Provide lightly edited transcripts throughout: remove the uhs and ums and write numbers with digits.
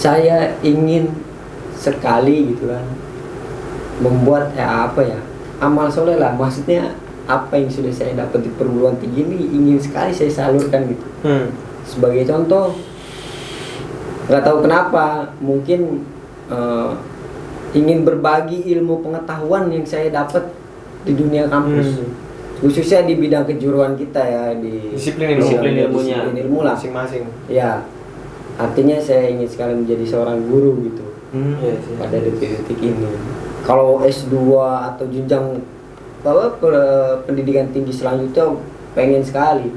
saya ingin sekali gitu kan membuat amal soleh lah, maksudnya apa yang sudah saya dapat di perguruan tinggi ini ingin sekali saya salurkan gitu. Sebagai contoh, nggak tahu kenapa mungkin ingin berbagi ilmu pengetahuan yang saya dapat di dunia kampus, khususnya di bidang kejuruan kita ya, di disiplin ilmu lah masing-masing. Ya, artinya saya ingin sekali menjadi seorang guru gitu. Pada detik-detik ini. Kalau S2 atau jenjang pendidikan tinggi selanjutnya pengen sekali.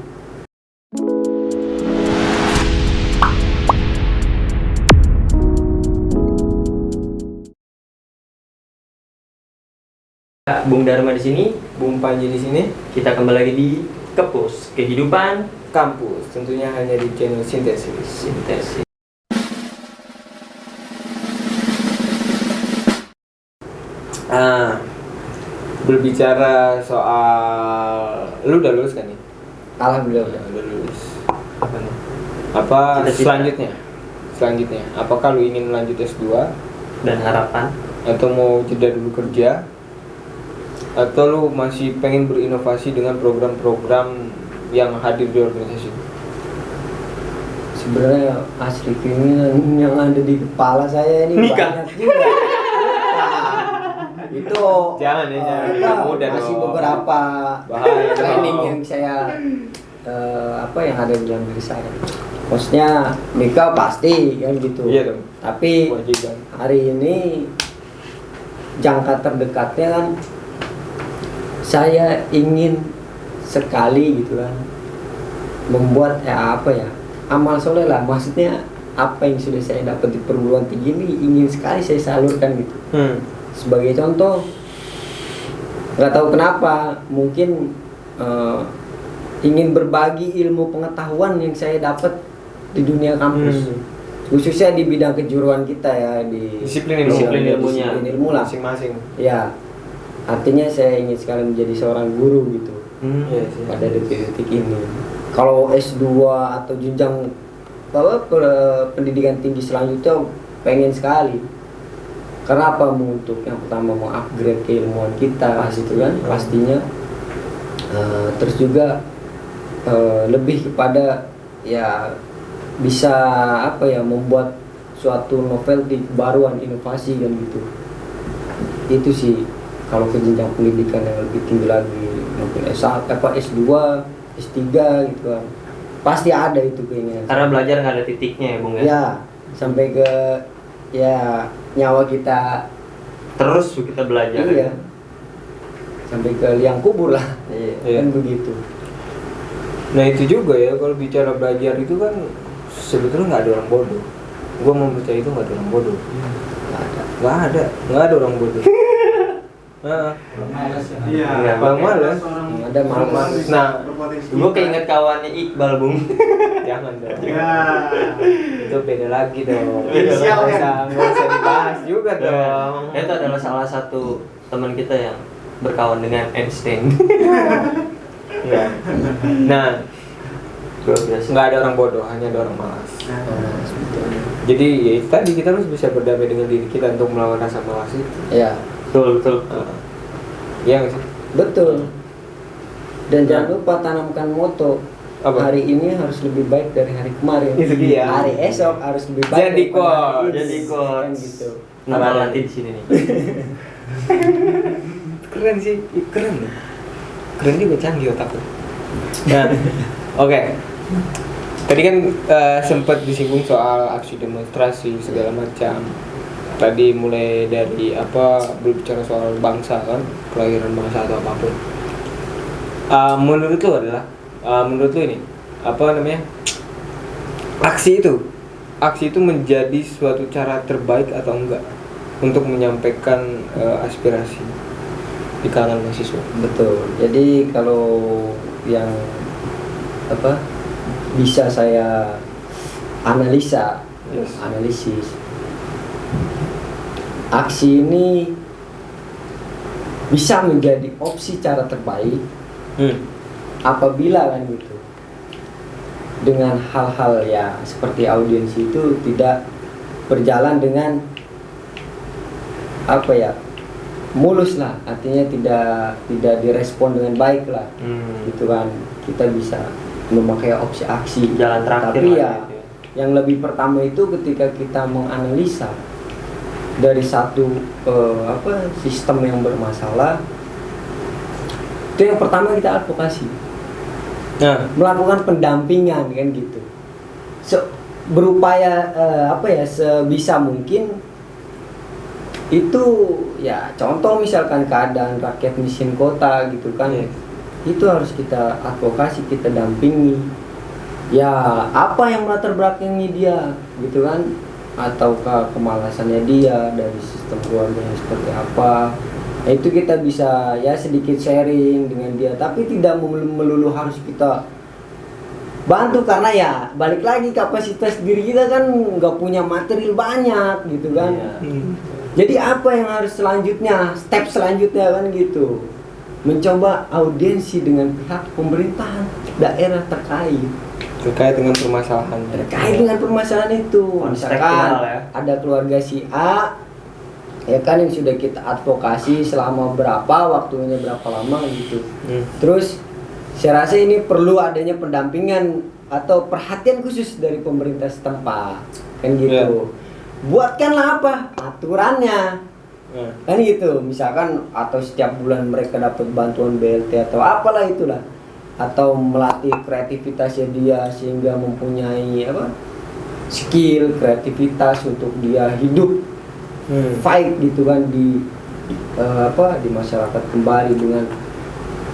Bung Dharma di sini, Bung Panji di sini. Kita kembali lagi di Kepus Kehidupan Kampus, tentunya hanya di channel Sintesis. Berbicara soal, lu udah lulus kan nih? Alhamdulillah udah lulus. Apa nih? Apa selanjutnya? Apakah lu ingin lanjut S2 dan harapan, atau mau jeda dulu kerja, atau lu masih pengen berinovasi dengan program-program yang hadir di organisasi? Sebenarnya asli keinginan yang ada di kepala saya ini nikah. Banyak juga. Itu jangan mudah masih dong. beberapa Bahaya training dong. yang saya yang ada di dalam diri saya. Maksudnya nikah pasti kan gitu. Iya dong. Tapi Kewajiban. hari ini jangka terdekatnya kan saya ingin sekali gitu kan membuat amal soleh lah, maksudnya apa yang sudah saya dapat di perguruan tinggi ini ingin sekali saya salurkan gitu. Sebagai contoh, nggak tahu kenapa mungkin ingin berbagi ilmu pengetahuan yang saya dapat di dunia kampus, khususnya di bidang kejuruan kita ya, di disiplin ilmu lah masing-masing. Ya, artinya saya ingin sekali menjadi seorang guru gitu. Pada detik-detik ini. Kalau S2 atau jenjang pendidikan tinggi selanjutnya pengen sekali. Karena apa? Untuk yang pertama mau upgrade keilmuan kita gitu kan, pastinya. Terus juga lebih kepada ya bisa membuat suatu novelty, kebaruan, inovasi kan gitu. Itu sih kalau ke jenjang pendidikan yang lebih tinggi lagi, mungkin S1, S2, S3 gitu kan. Pasti ada itu keinginan. karena belajar nggak ada titiknya ya Bung ya? Ya, sampai ke nyawa kita Terus kita belajar. iya. Sampai ke liang kubur lah. Iya. Kan begitu. Nah itu juga ya, kalau bicara belajar itu kan sebetulnya nggak ada orang bodoh. Gua mau percaya itu nggak ada orang bodoh. Nggak ada orang bodoh. Iya. Bang malas. Ada malas. Nah, Gue keinget kawannya Iqbal Bung. jangan dong. Ya. Itu beda lagi dong. Inisial Nggak usah dibahas juga dong. Itu adalah salah satu teman kita yang berkawan dengan Einstein. Ya. Nah, Luar biasa. nggak ada orang bodoh, hanya ada orang malas. Jadi ya itu tadi, kita harus bisa berdamai dengan diri kita untuk melawan rasa malas itu. Ya, Betul. Iya nggak sih? betul. Dan jangan lupa tanamkan moto. Apa? Hari ini harus lebih baik dari hari kemarin. Itu dia. Hari esok harus lebih baik. Jadi daripada hari quotes. ini. Jadi quotes. Kan gitu. Nama nanti di sini nih. Keren sih, keren. Keren juga, canggih otaknya. Nah, oke. Tadi kan sempat disinggung soal aksi demonstrasi segala macam. Tadi mulai dari berbicara soal bangsa kan, kelahiran bangsa atau apapun. Menurut lu ini aksi itu menjadi suatu cara terbaik atau enggak untuk menyampaikan aspirasi di kalangan mahasiswa? Betul. Jadi kalau yang bisa saya analisis, aksi ini bisa menjadi opsi cara terbaik apabila kan gitu dengan hal-hal ya seperti audiens itu tidak berjalan dengan apa ya, mulus lah, artinya tidak direspon dengan baik lah, gitu kan. Kita bisa memakai opsi aksi Jalan terakhir tapi lah ya gitu ya. yang lebih pertama itu ketika kita menganalisa dari satu sistem yang bermasalah, itu yang pertama kita advokasi, melakukan pendampingan kan gitu. Berupaya sebisa mungkin itu ya, contoh misalkan keadaan rakyat miskin kota gitu kan, itu harus kita advokasi, kita dampingi ya, apa yang melatar belakangi dia gitu kan, ataukah kemalasannya dia dari sistem keluarganya seperti apa. Nah, itu kita bisa ya sedikit sharing dengan dia, tapi tidak melulu harus kita bantu, karena ya balik lagi kapasitas diri kita kan nggak punya material banyak gitu kan. Jadi apa yang harus selanjutnya, step selanjutnya kan gitu, mencoba audiensi dengan pihak pemerintahan daerah terkait dengan permasalahan itu. Misalkan ada keluarga si A ya kan, yang sudah kita advokasi selama berapa, waktunya berapa lama gitu. Terus saya rasa ini perlu adanya pendampingan atau perhatian khusus dari pemerintah setempat kan gitu. Buatkanlah apa aturannya kan gitu, misalkan atau setiap bulan mereka dapat bantuan BLT atau apalah itulah, atau melatih kreativitasnya dia sehingga mempunyai skill kreativitas untuk dia hidup fight gitu kan di masyarakat kembali dengan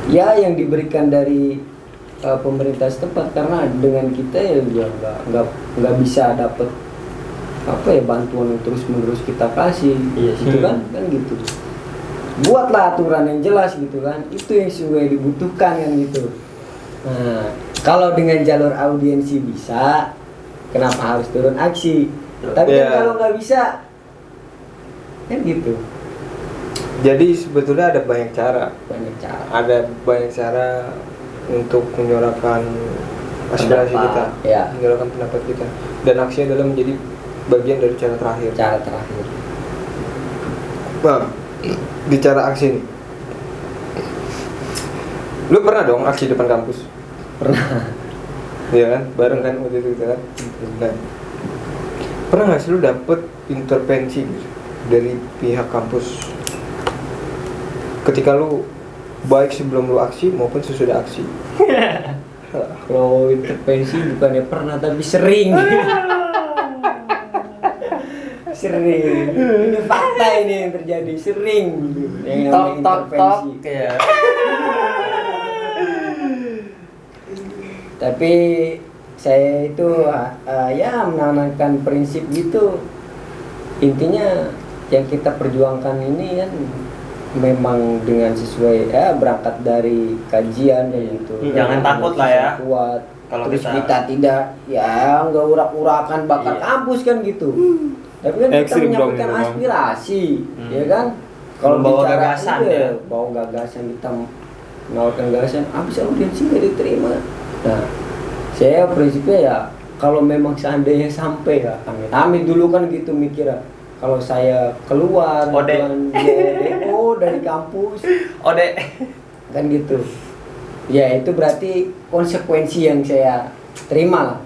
ya yang diberikan dari pemerintah setempat. Karena dengan kita ya nggak bisa dapat bantuan yang terus menerus kita kasih, gitu kan gitu. Buatlah aturan yang jelas gitu kan, itu yang sungguh dibutuhkan kan gitu. Nah, kalau dengan jalur audiensi bisa, kenapa harus turun aksi? Tapi kan kalau nggak bisa kan gitu. Jadi sebetulnya ada banyak cara. Ada banyak cara untuk menyuarakan aspirasi kita, menyuarakan pendapat kita, dan aksi adalah menjadi bagian dari cara terakhir. Bang, bicara aksi nih, lu pernah dong aksi depan kampus? Pernah. Iya kan, bareng kan waktu itu kita kan. Nah, pernah nggak sih lu dapet intervensi dari pihak kampus ketika lu baik sebelum lu aksi maupun sesudah aksi? Kalau intervensi bukannya pernah, tapi sering. Ini fakta ini yang terjadi, sering yang namanya intervensi. Tapi saya itu menanamkan prinsip gitu. Intinya yang kita perjuangkan ini kan memang dengan sesuai berangkat dari kajian gitu. Jangan takut lah ya. Kuat. Kalau kita tidak nggak urak-urakan bakar kampus kan gitu. Tapi kan kita menyampaikan aspirasi, ya kan? Kalau bawa bicara gagasan bawa gagasan, kita menawarkan gagasan, habis audiensi nggak diterima. Nah, saya prinsipnya ya, kalau memang seandainya sampai ya, amit dulu kan gitu mikir, kalau saya keluar dengan DO dari kampus, kan gitu. Ya itu berarti konsekuensi yang saya terima lah,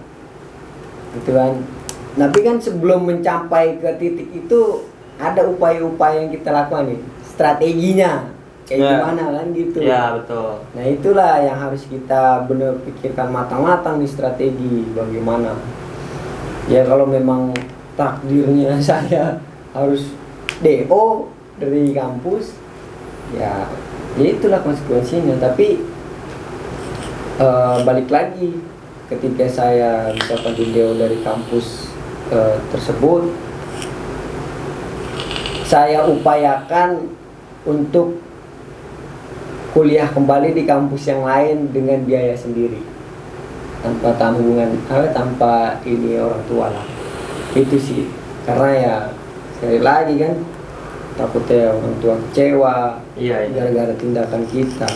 gitu kan. Tapi kan sebelum mencapai ke titik itu ada upaya-upaya yang kita lakukan nih, strateginya kayak gimana kan gitu. Ya betul. Nah itulah yang harus kita benar pikirkan matang-matang nih, strategi bagaimana. Ya kalau memang takdirnya saya harus DO dari kampus, ya itulah konsekuensinya. Tapi balik lagi, ketika saya misalkan di DO dari kampus tersebut, saya upayakan untuk kuliah kembali di kampus yang lain dengan biaya sendiri, tanpa tanggungan, tanpa ini orang tua lah. Itu sih, karena ya sekali lagi kan takutnya orang tua kecewa gara-gara tindakan kita.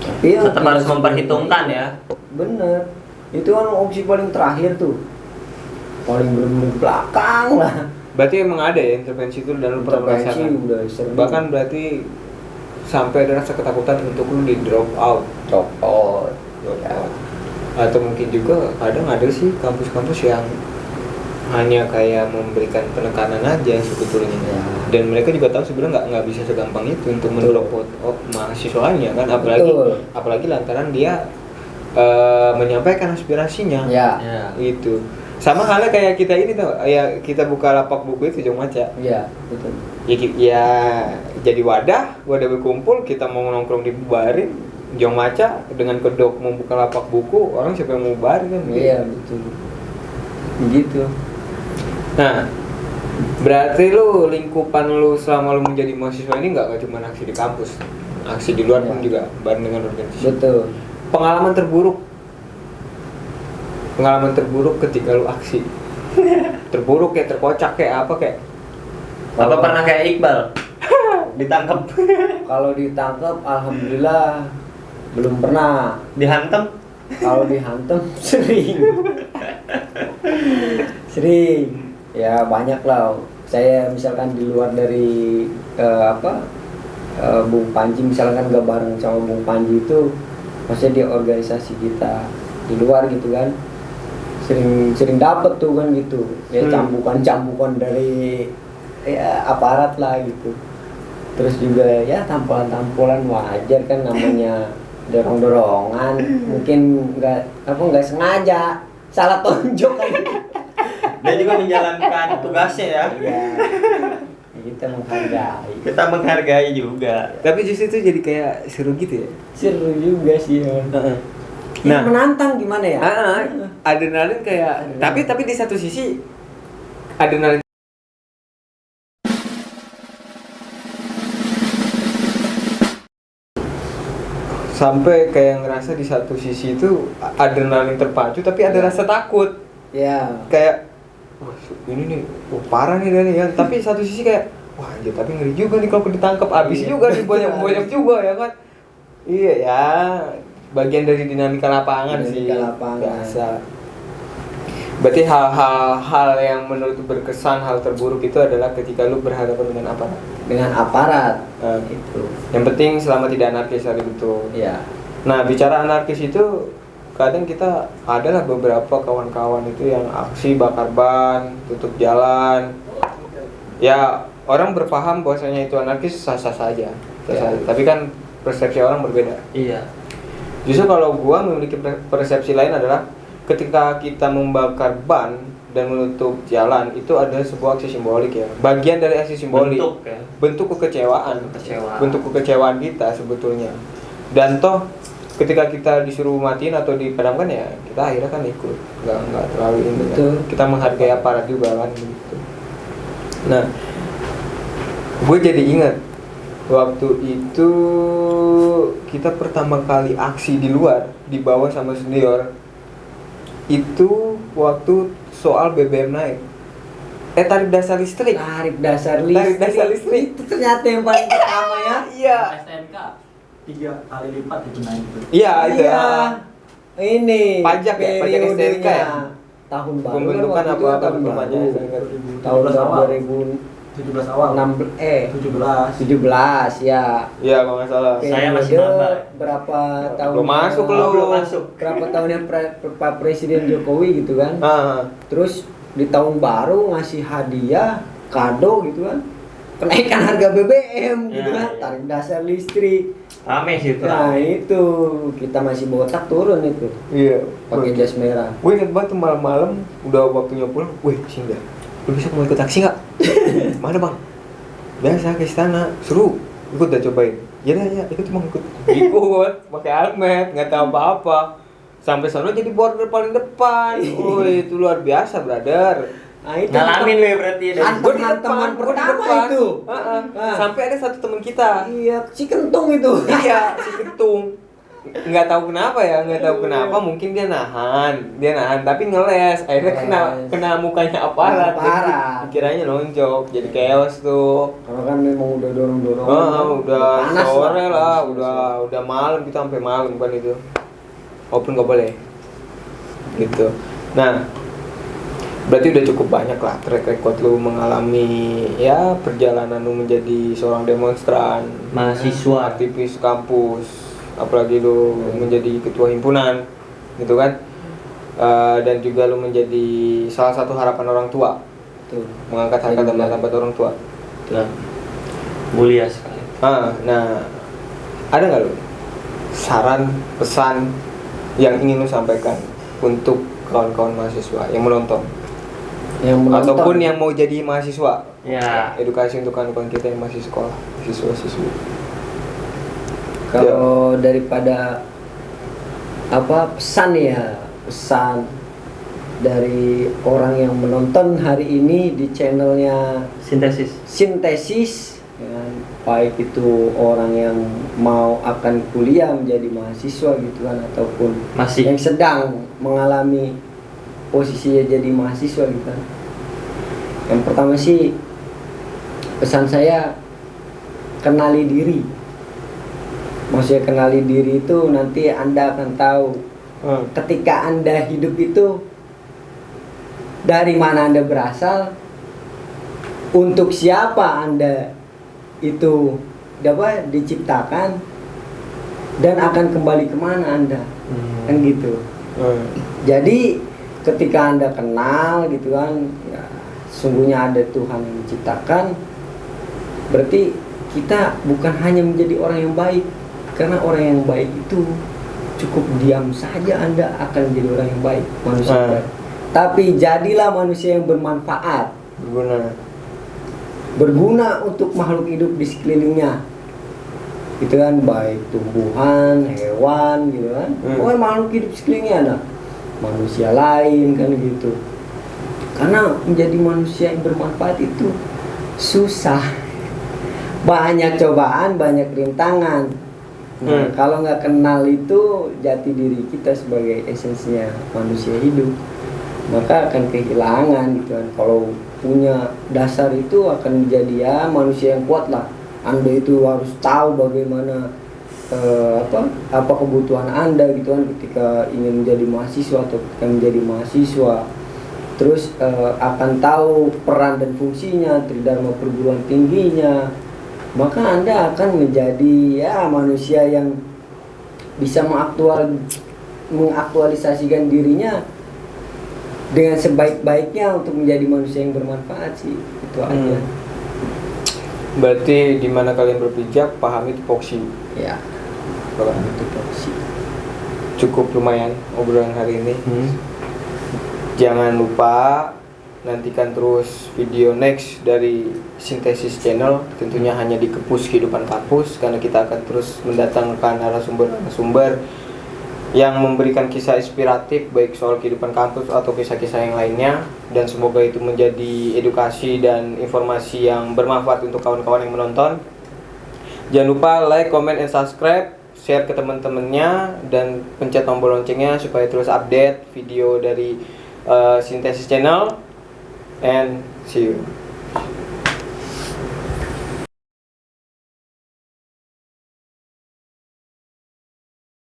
Tapi tetap harus memperhitungkan ya. Bener, itu kan opsi paling terakhir tuh, paling belakang lah. Berarti emang ada ya intervensi itu dan lu pernah Intervensi merasakan. udah sering. Bahkan berarti sampai ada rasa ketakutan untuk lu di drop out. Drop out. Atau mungkin juga kadang ada sih kampus-kampus yang hanya kayak memberikan penekanan aja sebetulnya. Ya. Dan mereka juga tahu sebenarnya nggak bisa segampang itu untuk Betul. mendrop out mahasiswanya kan, Betul. apalagi lantaran dia menyampaikan aspirasinya. Ya. Itu sama halnya kayak kita ini tuh ya, kita buka lapak buku itu Jong Maca Iya, betul. ya jadi wadah berkumpul, kita mau nongkrong dibubarin Jong Maca dengan kedok mau buka lapak buku, orang siapa yang mau bubarin kan. Iya, betul. Begitu. Nah, berarti lu lingkupan lu selama lu menjadi mahasiswa ini nggak cuma aksi di kampus, aksi di luar pun Ya. juga bareng dengan organisasi. Betul. Pengalaman terburuk ketika lu aksi. Terburuk kayak terkocak kayak apa kayak. Apa pernah kayak Iqbal? Ditangkap, Kalau ditangkap, alhamdulillah belum pernah. dihantam? Kalau dihantam sering. Sering. Ya banyak lah. Saya misalkan di luar dari Bung Panji, misalkan gak bareng sama Bung Panji itu, maksudnya di organisasi kita di luar gitu kan, sering dapet tuh kan gitu ya, cambukan dari ya aparat lah gitu. Terus juga ya tampolan wajar kan, namanya dorong-dorongan, mungkin nggak sengaja salah tonjok kan. Dia juga menjalankan tugasnya ya. Ya, kita menghargai. Kita menghargai juga. Tapi justru itu jadi kayak seru gitu ya. Seru juga sih ya. Nah, Menantang gimana ya? adrenalin kayak tapi di satu sisi adrenalin sampai kayak ngerasa di satu sisi itu adrenalin terpacu tapi ada rasa takut. Ya. Kayak wah ini nih parah nih Dani ya, tapi satu sisi kayak wah anjir tapi ngeri juga nih kalau ditangkap, abis Iya. juga nih banyak juga ya kan. Iya ya, bagian dari dinamika lapangan sih. Lapangan. Biasa. Berarti hal-hal yang menurut lu berkesan, hal terburuk itu adalah ketika lu berhadapan dengan aparat. Dengan aparat Itu. Yang penting selama tidak anarkis tadi betul. ya. Nah, bicara anarkis itu kadang kita adalah beberapa kawan-kawan itu yang aksi bakar ban, tutup jalan. Ya, orang berpaham bahwasanya itu anarkis sah-sah saja. Tapi kan persepsi orang berbeda. Iya. Justru kalau gua memiliki persepsi lain adalah ketika kita membakar ban dan menutup jalan itu ada sebuah aksi simbolik ya. Bagian dari aksi simbolik. Bentuk kekecewaan. Bentuk kekecewaan kita sebetulnya. Dan toh ketika kita disuruh matiin atau dipadamkan ya kita akhirnya kan ikut. Enggak terlalu ini. Betul. Kan. Kita menghargai aparat juga kan gitu. Nah, gue jadi ingat waktu itu kita pertama kali aksi di luar dibawa sama senior itu waktu soal BBM naik. Tarif dasar listrik. Tarif dasar listrik. Itu ternyata yang paling pertama ya. Iya. STNK 3 kali lipat itu naik itu. Iya, itu. Iya. Ini Pajak ya, pajak STNK ya. Tahun baru. Pembentukan kan waktu itu apa tahun namanya? baru. Tahun 17 awal. 17. Ya. Iya, kalau nggak salah. Saya masih Periode maba. berapa tahun? Belum masuk lu. Belum masuk. Berapa tahunnya Pak Presiden Jokowi gitu kan? Terus di tahun baru ngasih hadiah, kado gitu kan? Kenaikan harga BBM gitu Ya, kan? ya. Tarif dasar listrik. Rame sih itu. Nah itu kita masih botak turun itu Iya. pakai jas merah. Gue inget banget tuh malam-malam udah waktunya pulang. Wih, singgah. Lu bisa mau ikut taksi nggak? Mana bang? Biasa ke istana. Seru. Ikut dah cobain. Ya ikut cuma ikut. Ikut. Pakai helmet. Nggak tahu apa-apa. Sampai sana jadi border paling depan. Wih, itu luar biasa, brother. Nah itu Ngalamin lu ya berarti ya. Hantam- Gua di Hantaman depan, gua di pertama depan. itu. Nah. Sampai ada satu teman kita. Iya, si kentung itu. Iya, si Ketung. Nggak tahu kenapa ya, mungkin dia nahan, tapi ngeles, akhirnya kena mukanya aparat. Dikiranya nonjok, jadi chaos tuh. Karena kan memang udah dorong-dorong. Udah panas sore lah, panas. udah malam, kita sampai malam kan itu. Walaupun nggak boleh. Gitu. Nah, Berarti udah cukup banyak lah track record lu mengalami ya perjalanan lu menjadi seorang demonstran, Mahasiswa. aktivis kampus, apalagi lu menjadi ketua himpunan, gitu kan? Dan juga lu menjadi salah satu harapan orang tua, Tuh. mengangkat harkat dan martabat orang tua. Nah, mulia sekali. Nah, ada nggak lu saran, pesan yang ingin lu sampaikan untuk kawan-kawan mahasiswa yang menonton? Ataupun yang mau jadi mahasiswa, Ya. edukasi untuk kawan-kawan kita yang masih sekolah, siswa-siswi. Kalau daripada pesan dari orang yang menonton hari ini di channelnya Sintesis, ya, baik itu orang yang mau akan kuliah menjadi mahasiswa gitu kan, ataupun Masih. yang sedang mengalami posisinya jadi mahasiswa gitu kan. Yang pertama sih pesan saya, kenali diri. Maksudnya kenali diri itu nanti Anda akan tahu ketika Anda hidup itu dari mana Anda berasal, untuk siapa Anda itu dapat diciptakan, dan akan kembali kemana Anda, kan gitu. Jadi ketika Anda kenal gitu kan, ya, sungguhnya ada Tuhan yang menciptakan, berarti kita bukan hanya menjadi orang yang baik, karena orang yang baik itu cukup diam saja Anda akan menjadi orang yang baik, manusia baik. Tapi jadilah manusia yang bermanfaat, berguna untuk makhluk hidup di sekelilingnya, gitu kan, baik tumbuhan, hewan, gitu kan, pokoknya makhluk hidup sekelilingnya ada, manusia lain kan gitu. Karena menjadi manusia yang bermanfaat itu susah, banyak cobaan, banyak rintangan. Nah, kalau nggak kenal itu jati diri kita sebagai esensinya manusia hidup, maka akan kehilangan gitu kan. Kalau punya dasar itu akan menjadi ya manusia yang kuat lah. Anda itu harus tahu bagaimana apa kebutuhan Anda gitu kan ketika ingin menjadi mahasiswa atau ketika menjadi mahasiswa. Terus akan tahu peran dan fungsinya tridharma perguruan tingginya. Maka Anda akan menjadi ya manusia yang bisa mengaktualisasikan dirinya dengan sebaik-baiknya untuk menjadi manusia yang bermanfaat sih. Itu aja. Berarti di mana kalian berpijak, pahami tupoksi. Ya. Pahami Tupoksi. Cukup lumayan obrolan hari ini. Jangan lupa nantikan terus video next dari Sintesis Channel, tentunya hanya di Kepus Kehidupan Kampus, karena kita akan terus mendatangkan narasumber yang memberikan kisah inspiratif baik soal kehidupan kampus atau kisah-kisah yang lainnya, dan semoga itu menjadi edukasi dan informasi yang bermanfaat untuk kawan-kawan yang menonton. Jangan lupa like, comment, and subscribe, share ke teman-temannya, dan pencet tombol loncengnya supaya terus update video dari Sintesis Channel. And see you.